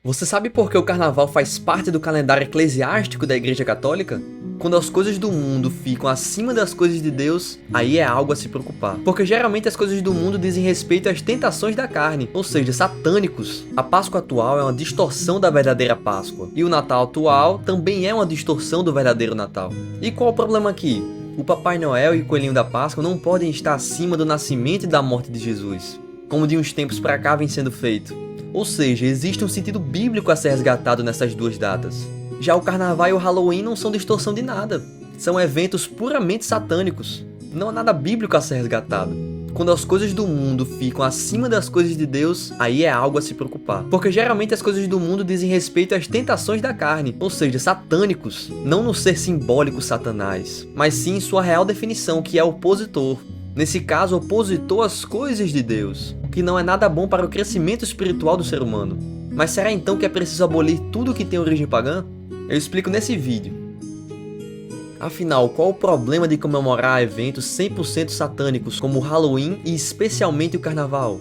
Você sabe por que o carnaval faz parte do calendário eclesiástico da Igreja Católica? Quando as coisas do mundo ficam acima das coisas de Deus, aí é algo a se preocupar. Porque geralmente as coisas do mundo dizem respeito às tentações da carne, ou seja, satânicos. A Páscoa atual é uma distorção da verdadeira Páscoa, e o Natal atual também é uma distorção do verdadeiro Natal. E qual o problema aqui? O Papai Noel e o Coelhinho da Páscoa não podem estar acima do nascimento e da morte de Jesus, como de uns tempos pra cá vem sendo feito. Ou seja, existe um sentido bíblico a ser resgatado nessas duas datas. Já o Carnaval e o Halloween não são distorção de nada. São eventos puramente satânicos. Não há nada bíblico a ser resgatado. Quando as coisas do mundo ficam acima das coisas de Deus, aí é algo a se preocupar. Porque geralmente as coisas do mundo dizem respeito às tentações da carne, ou seja, satânicos. Não no ser simbólico Satanás, mas sim em sua real definição, que é opositor. Nesse caso, opositor às coisas de Deus, o que não é nada bom para o crescimento espiritual do ser humano. Mas será então que é preciso abolir tudo que tem origem pagã? Eu explico nesse vídeo. Afinal, qual o problema de comemorar eventos 100% satânicos como o Halloween e especialmente o Carnaval?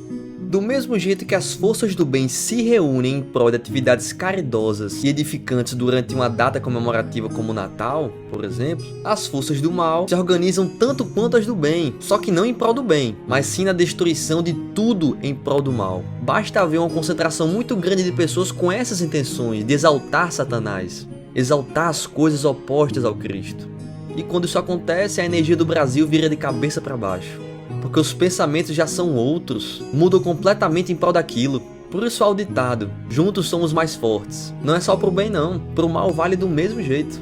Do mesmo jeito que as forças do bem se reúnem em prol de atividades caridosas e edificantes durante uma data comemorativa como o Natal, por exemplo, as forças do mal se organizam tanto quanto as do bem, só que não em prol do bem, mas sim na destruição de tudo em prol do mal. Basta haver uma concentração muito grande de pessoas com essas intenções de exaltar Satanás, exaltar as coisas opostas ao Cristo. E quando isso acontece, a energia do Brasil vira de cabeça para baixo. Porque os pensamentos já são outros, mudam completamente em prol daquilo. Por isso há o ditado, juntos somos mais fortes. Não é só pro bem não, pro mal vale do mesmo jeito.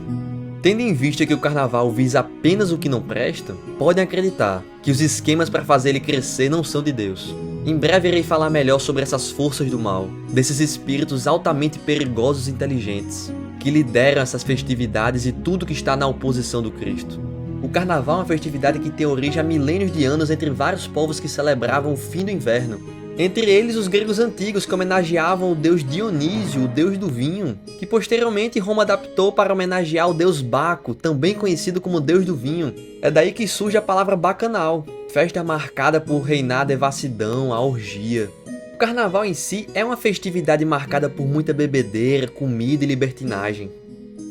Tendo em vista que o carnaval visa apenas o que não presta, podem acreditar que os esquemas para fazer ele crescer não são de Deus. Em breve irei falar melhor sobre essas forças do mal, desses espíritos altamente perigosos e inteligentes, que lideram essas festividades e tudo que está na oposição do Cristo. O Carnaval é uma festividade que tem origem há milênios de anos entre vários povos que celebravam o fim do inverno. Entre eles, os gregos antigos, que homenageavam o deus Dionísio, o deus do vinho, que posteriormente Roma adaptou para homenagear o deus Baco, também conhecido como deus do vinho. É daí que surge a palavra bacanal, festa marcada por reinar a devassidão, a orgia. O Carnaval em si é uma festividade marcada por muita bebedeira, comida e libertinagem.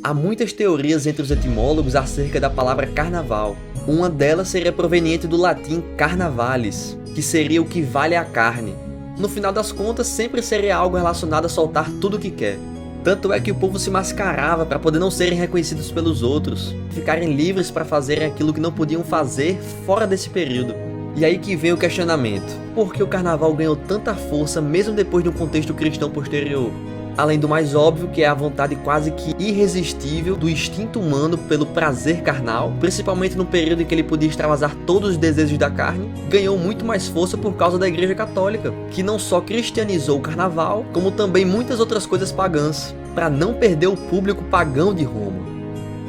Há muitas teorias entre os etimólogos acerca da palavra carnaval. Uma delas seria proveniente do latim carnavalis, que seria o que vale a carne. No final das contas, sempre seria algo relacionado a soltar tudo o que quer. Tanto é que o povo se mascarava para poder não serem reconhecidos pelos outros, ficarem livres para fazerem aquilo que não podiam fazer fora desse período. E aí que vem o questionamento: por que o carnaval ganhou tanta força mesmo depois de um contexto cristão posterior? Além do mais óbvio, que é a vontade quase que irresistível do instinto humano pelo prazer carnal, principalmente no período em que ele podia extravasar todos os desejos da carne, ganhou muito mais força por causa da Igreja Católica, que não só cristianizou o carnaval, como também muitas outras coisas pagãs, para não perder o público pagão de Roma.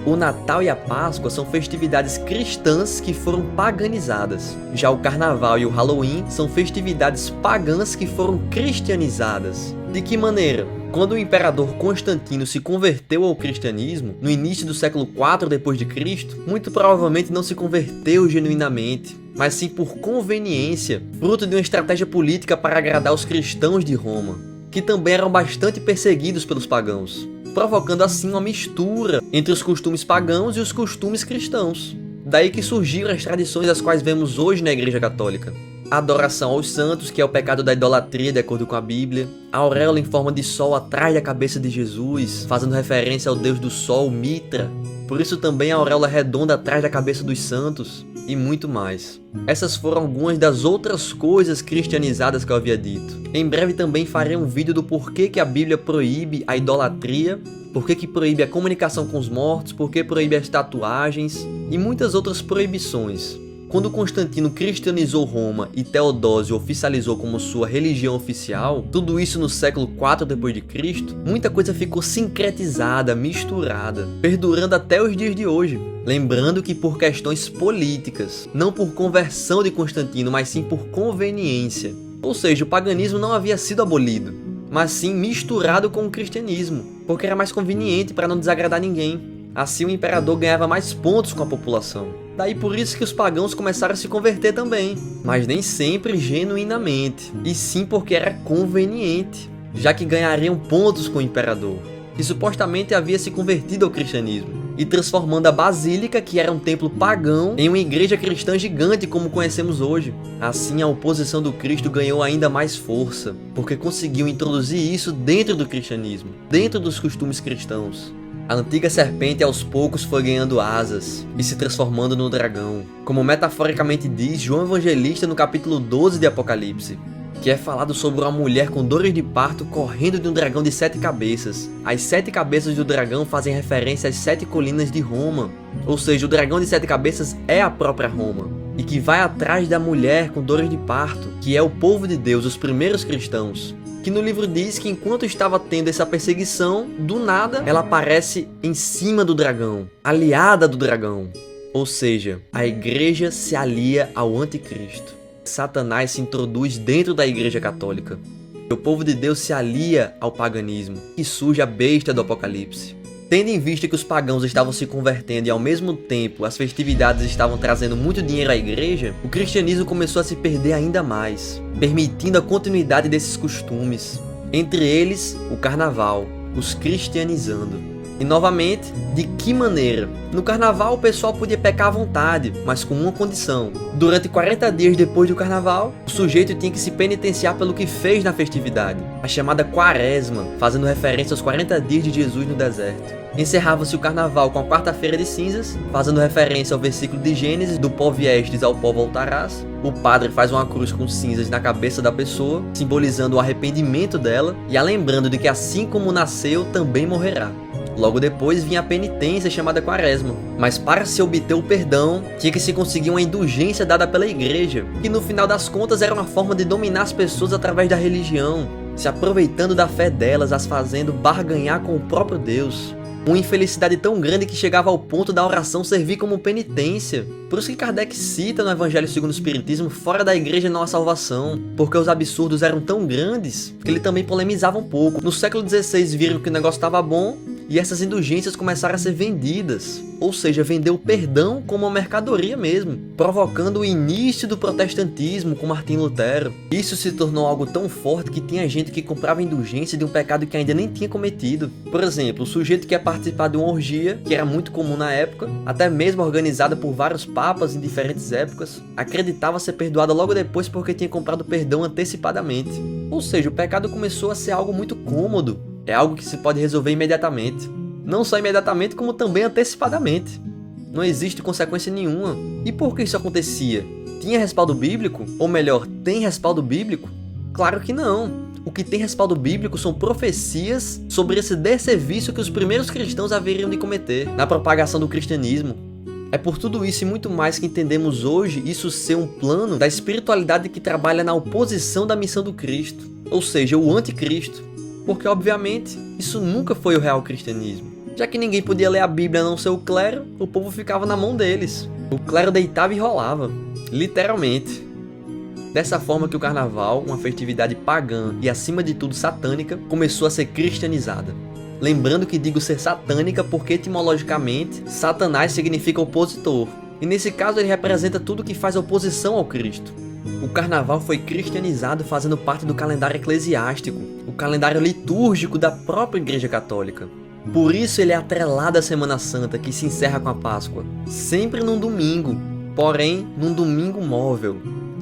O Natal e a Páscoa são festividades cristãs que foram paganizadas. Já o Carnaval e o Halloween são festividades pagãs que foram cristianizadas. De que maneira? Quando o imperador Constantino se converteu ao cristianismo, no início do século IV d.C., muito provavelmente não se converteu genuinamente, mas sim por conveniência, fruto de uma estratégia política para agradar os cristãos de Roma, que também eram bastante perseguidos pelos pagãos, provocando assim uma mistura entre os costumes pagãos e os costumes cristãos. Daí que surgiram as tradições as quais vemos hoje na Igreja Católica. A adoração aos santos, que é o pecado da idolatria de acordo com a Bíblia, a auréola em forma de sol atrás da cabeça de Jesus, fazendo referência ao deus do sol, Mitra, por isso também a auréola redonda atrás da cabeça dos santos, e muito mais. Essas foram algumas das outras coisas cristianizadas que eu havia dito. Em breve também farei um vídeo do porquê que a Bíblia proíbe a idolatria, porquê que proíbe a comunicação com os mortos, porquê proíbe as tatuagens, e muitas outras proibições. Quando Constantino cristianizou Roma e Teodósio oficializou como sua religião oficial, tudo isso no século IV d.C., muita coisa ficou sincretizada, misturada, perdurando até os dias de hoje. Lembrando que por questões políticas, não por conversão de Constantino, mas sim por conveniência. Ou seja, o paganismo não havia sido abolido, mas sim misturado com o cristianismo, porque era mais conveniente para não desagradar ninguém. Assim o imperador ganhava mais pontos com a população. Daí por isso que os pagãos começaram a se converter também, mas nem sempre genuinamente, e sim porque era conveniente. já que ganhariam pontos com o imperador, que supostamente havia se convertido ao cristianismo, e transformando a basílica, que era um templo pagão, em uma igreja cristã gigante como conhecemos hoje. Assim, a oposição do Cristo ganhou ainda mais força, porque conseguiu introduzir isso dentro do cristianismo, dentro dos costumes cristãos. A antiga serpente aos poucos foi ganhando asas e se transformando no dragão, como metaforicamente diz João Evangelista no capítulo 12 de Apocalipse, que é falado sobre uma mulher com dores de parto correndo de um dragão de 7 cabeças. As 7 cabeças do dragão fazem referência às 7 colinas de Roma, ou seja, o dragão de 7 cabeças é a própria Roma, e que vai atrás da mulher com dores de parto, que é o povo de Deus, os primeiros cristãos. Que no livro diz que enquanto estava tendo essa perseguição, do nada ela aparece em cima do dragão, aliada do dragão. Ou seja, a igreja se alia ao anticristo. Satanás se introduz dentro da igreja católica. O povo de Deus se alia ao paganismo e surge a besta do Apocalipse. Tendo em vista que os pagãos estavam se convertendo e ao mesmo tempo as festividades estavam trazendo muito dinheiro à igreja, o cristianismo começou a se perder ainda mais, permitindo a continuidade desses costumes, entre eles o carnaval, os cristianizando. E novamente, de que maneira? No carnaval o pessoal podia pecar à vontade, mas com uma condição. Durante 40 dias depois do carnaval, o sujeito tinha que se penitenciar pelo que fez na festividade, a chamada quaresma, fazendo referência aos 40 dias de Jesus no deserto. Encerrava-se o carnaval com a quarta-feira de cinzas, fazendo referência ao versículo de Gênesis, do pó viestes ao pó voltarás. O padre faz uma cruz com cinzas na cabeça da pessoa, simbolizando o arrependimento dela e a lembrando de que assim como nasceu, também morrerá. Logo depois vinha a penitência chamada quaresma, mas para se obter o perdão, tinha que se conseguir uma indulgência dada pela igreja, que no final das contas era uma forma de dominar as pessoas através da religião, se aproveitando da fé delas, as fazendo barganhar com o próprio Deus. Uma infelicidade tão grande que chegava ao ponto da oração servir como penitência. Por isso que Kardec cita no Evangelho segundo o Espiritismo: fora da igreja não há salvação, porque os absurdos eram tão grandes que ele também polemizava um pouco. No século XVI viram que o negócio estava bom e essas indulgências começaram a ser vendidas, ou seja, vender o perdão como uma mercadoria mesmo, provocando o início do protestantismo com Martim Lutero. Isso se tornou algo tão forte que tinha gente que comprava indulgência de um pecado que ainda nem tinha cometido. Por exemplo, o sujeito que ia participar de uma orgia, que era muito comum na época, até mesmo organizada por vários papas em diferentes épocas, acreditava ser perdoada logo depois porque tinha comprado perdão antecipadamente. Ou seja, o pecado começou a ser algo muito cômodo. É algo que se pode resolver imediatamente. Não só imediatamente, como também antecipadamente. Não existe consequência nenhuma. E por que isso acontecia? Tinha respaldo bíblico? Ou melhor, tem respaldo bíblico? Claro que não. O que tem respaldo bíblico são profecias sobre esse desserviço que os primeiros cristãos haveriam de cometer na propagação do cristianismo. É por tudo isso e muito mais que entendemos hoje isso ser um plano da espiritualidade que trabalha na oposição da missão do Cristo, ou seja, o anticristo. Porque, obviamente, isso nunca foi o real cristianismo. Já que ninguém podia ler a Bíblia a não ser o clero, o povo ficava na mão deles. O clero deitava e rolava, literalmente. Dessa forma que o carnaval, uma festividade pagã e acima de tudo satânica, começou a ser cristianizada. Lembrando que digo ser satânica porque etimologicamente, Satanás significa opositor. E nesse caso ele representa tudo que faz oposição ao Cristo. O carnaval foi cristianizado fazendo parte do calendário eclesiástico, o calendário litúrgico da própria Igreja Católica. Por isso ele é atrelado à Semana Santa, que se encerra com a Páscoa, sempre num domingo, porém num domingo móvel.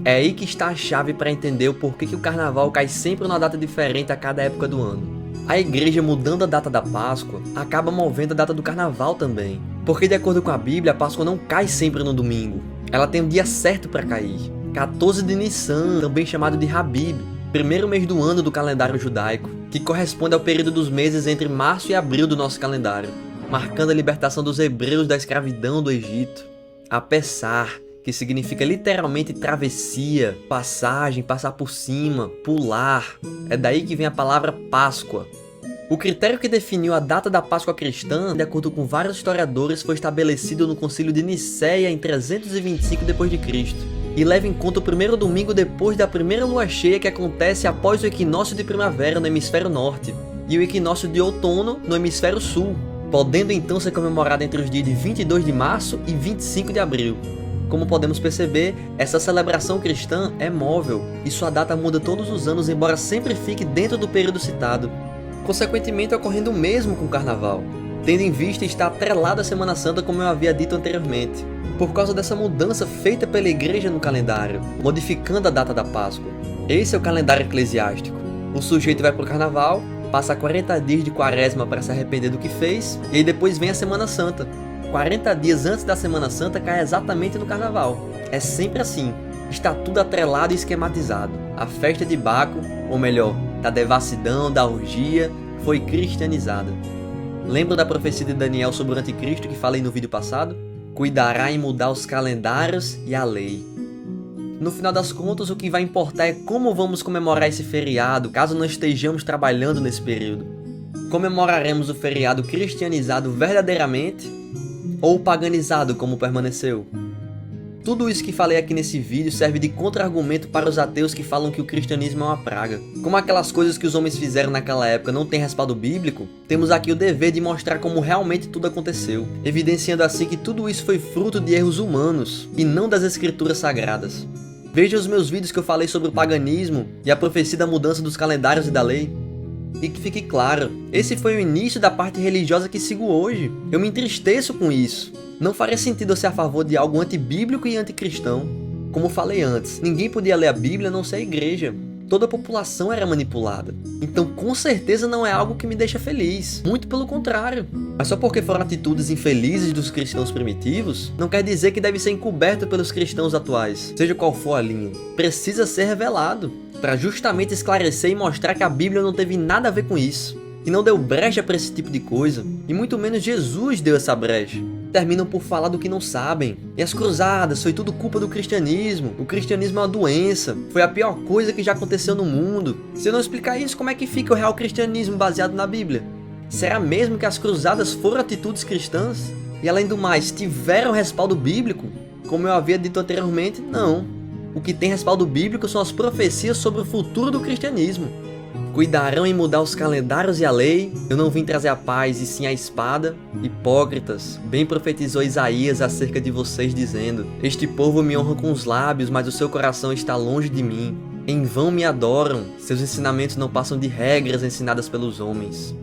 É aí que está a chave para entender o porquê que o carnaval cai sempre numa data diferente a cada época do ano. A igreja, mudando a data da Páscoa, acaba movendo a data do carnaval também, porque de acordo com a Bíblia, a Páscoa não cai sempre no domingo, ela tem um dia certo para cair. 14 de Nissan, também chamado de Habib, primeiro mês do ano do calendário judaico, que corresponde ao período dos meses entre março e abril do nosso calendário, marcando a libertação dos hebreus da escravidão do Egito. A Pessar, que significa literalmente travessia, passagem, passar por cima, pular. É daí que vem a palavra Páscoa. O critério que definiu a data da Páscoa cristã, de acordo com vários historiadores, foi estabelecido no Concílio de Nicéia em 325 d.C., e leva em conta o primeiro domingo depois da primeira lua cheia, que acontece após o equinócio de primavera no hemisfério norte e o equinócio de outono no hemisfério sul, podendo então ser comemorado entre os dias de 22 de março e 25 de abril. Como podemos perceber, essa celebração cristã é móvel, e sua data muda todos os anos, embora sempre fique dentro do período citado. Consequentemente, ocorrendo o mesmo com o Carnaval, tendo em vista estar atrelado à Semana Santa, como eu havia dito anteriormente, por causa dessa mudança feita pela Igreja no calendário, modificando a data da Páscoa. Esse é o calendário eclesiástico. O sujeito vai para o Carnaval, passa 40 dias de quaresma para se arrepender do que fez, e aí depois vem a Semana Santa. 40 dias antes da Semana Santa cai exatamente no Carnaval. É sempre assim. Está tudo atrelado e esquematizado. A festa de Baco, ou melhor, da devassidão, da orgia, foi cristianizada. Lembra da profecia de Daniel sobre o anticristo que falei no vídeo passado? Cuidará em mudar os calendários e a lei. No final das contas, o que vai importar é como vamos comemorar esse feriado, caso não estejamos trabalhando nesse período. Comemoraremos o feriado cristianizado verdadeiramente ou paganizado como permaneceu? Tudo isso que falei aqui nesse vídeo serve de contra-argumento para os ateus que falam que o cristianismo é uma praga. Como aquelas coisas que os homens fizeram naquela época não têm respaldo bíblico, temos aqui o dever de mostrar como realmente tudo aconteceu, evidenciando assim que tudo isso foi fruto de erros humanos e não das escrituras sagradas. Veja os meus vídeos que eu falei sobre o paganismo e a profecia da mudança dos calendários e da lei. E que fique claro, esse foi o início da parte religiosa que sigo hoje. Eu me entristeço com isso. Não faria sentido eu ser a favor de algo antibíblico e anticristão. Como falei antes, ninguém podia ler a Bíblia a não ser a igreja. Toda a população era manipulada. Então com certeza não é algo que me deixa feliz. Muito pelo contrário. Mas só porque foram atitudes infelizes dos cristãos primitivos, não quer dizer que deve ser encoberto pelos cristãos atuais. Seja qual for a linha. Precisa ser revelado, para justamente esclarecer e mostrar que a Bíblia não teve nada a ver com isso. Que não deu brecha para esse tipo de coisa. E muito menos Jesus deu essa brecha. Terminam por falar do que não sabem. E as cruzadas, foi tudo culpa do cristianismo. O cristianismo é uma doença. Foi a pior coisa que já aconteceu no mundo. Se eu não explicar isso, como é que fica o real cristianismo baseado na Bíblia? Será mesmo que as cruzadas foram atitudes cristãs? E além do mais, tiveram respaldo bíblico? Como eu havia dito anteriormente, não. O que tem respaldo bíblico são as profecias sobre o futuro do cristianismo. Cuidarão em mudar os calendários e a lei. Eu não vim trazer a paz e sim a espada. Hipócritas, bem profetizou Isaías acerca de vocês dizendo: este povo me honra com os lábios, mas o seu coração está longe de mim. Em vão me adoram, seus ensinamentos não passam de regras ensinadas pelos homens.